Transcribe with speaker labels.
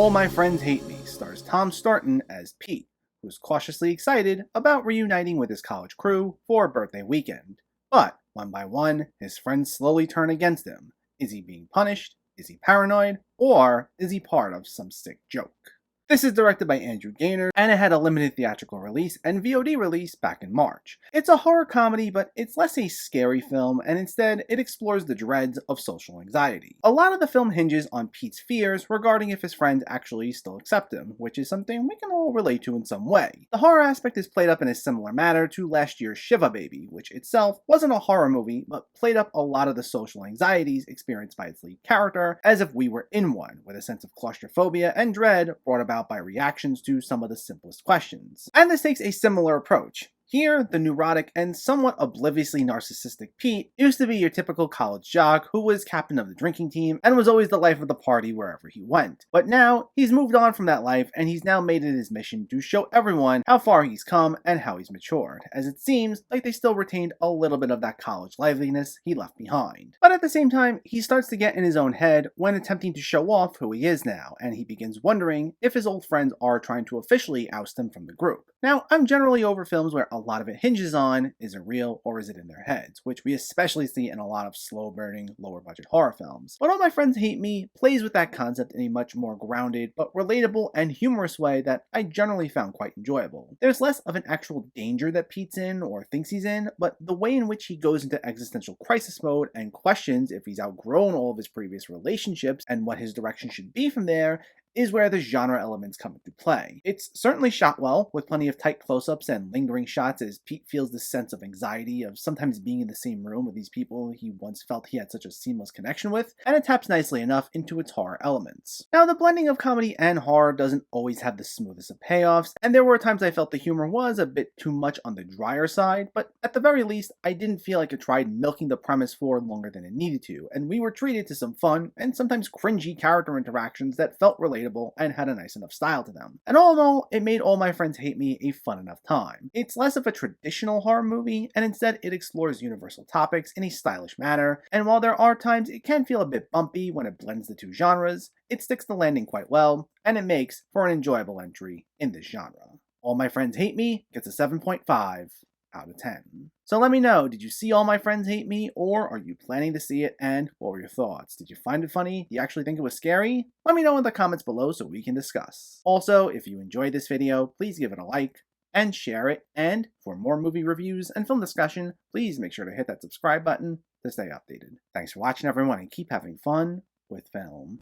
Speaker 1: All My Friends Hate Me stars Tom Stourton as Pete, who's cautiously excited about reuniting with his college crew for a birthday weekend. But, one by one, his friends slowly turn against him. Is he being punished? Is he paranoid? Or is he part of some sick joke? This is directed by Andrew Gaynor, and it had a limited theatrical release and VOD release back in March. It's a horror comedy, but it's less a scary film, and instead it explores the dreads of social anxiety. A lot of the film hinges on Pete's fears regarding if his friends actually still accept him, which is something we can all relate to in some way. The horror aspect is played up in a similar manner to last year's Shiva Baby, which itself wasn't a horror movie, but played up a lot of the social anxieties experienced by its lead character, as if we were in one, with a sense of claustrophobia and dread brought about by reactions to some of the simplest questions. And this takes a similar approach. Here, the neurotic and somewhat obliviously narcissistic Pete used to be your typical college jock who was captain of the drinking team and was always the life of the party wherever he went. But now, he's moved on from that life and he's now made it his mission to show everyone how far he's come and how he's matured, as it seems like they still retained a little bit of that college liveliness he left behind. But at the same time, he starts to get in his own head when attempting to show off who he is now, and he begins wondering if his old friends are trying to officially oust him from the group. Now, I'm generally over films where a lot of it hinges on, is it real or is it in their heads, which we especially see in a lot of slow-burning, lower-budget horror films. But All My Friends Hate Me plays with that concept in a much more grounded, but relatable and humorous way that I generally found quite enjoyable. There's less of an actual danger that Pete's in or thinks he's in, but the way in which he goes into existential crisis mode and questions if he's outgrown all of his previous relationships and what his direction should be from there is where the genre elements come into play. It's certainly shot well, with plenty of tight close-ups and lingering shots as Pete feels this sense of anxiety of sometimes being in the same room with these people he once felt he had such a seamless connection with, and it taps nicely enough into its horror elements. Now, the blending of comedy and horror doesn't always have the smoothest of payoffs, and there were times I felt the humor was a bit too much on the drier side, but at the very least, I didn't feel like it tried milking the premise for longer than it needed to, and we were treated to some fun and sometimes cringy character interactions that felt relatable and had a nice enough style to them. And all in all, it made All My Friends Hate Me a fun enough time. It's less of a traditional horror movie, and instead it explores universal topics in a stylish manner, and while there are times it can feel a bit bumpy when it blends the two genres, it sticks the landing quite well, and it makes for an enjoyable entry in this genre. All My Friends Hate Me gets a 7.5 out of 10. So let me know, did you see All My Friends Hate Me, or are you planning to see it, and what were your thoughts? Did you find it funny? Do you actually think it was scary? Let me know in the comments below so we can discuss. Also, if you enjoyed this video, please give it a like and share it, and for more movie reviews and film discussion, please make sure to hit that subscribe button to stay updated. Thanks for watching everyone, and keep having fun with film.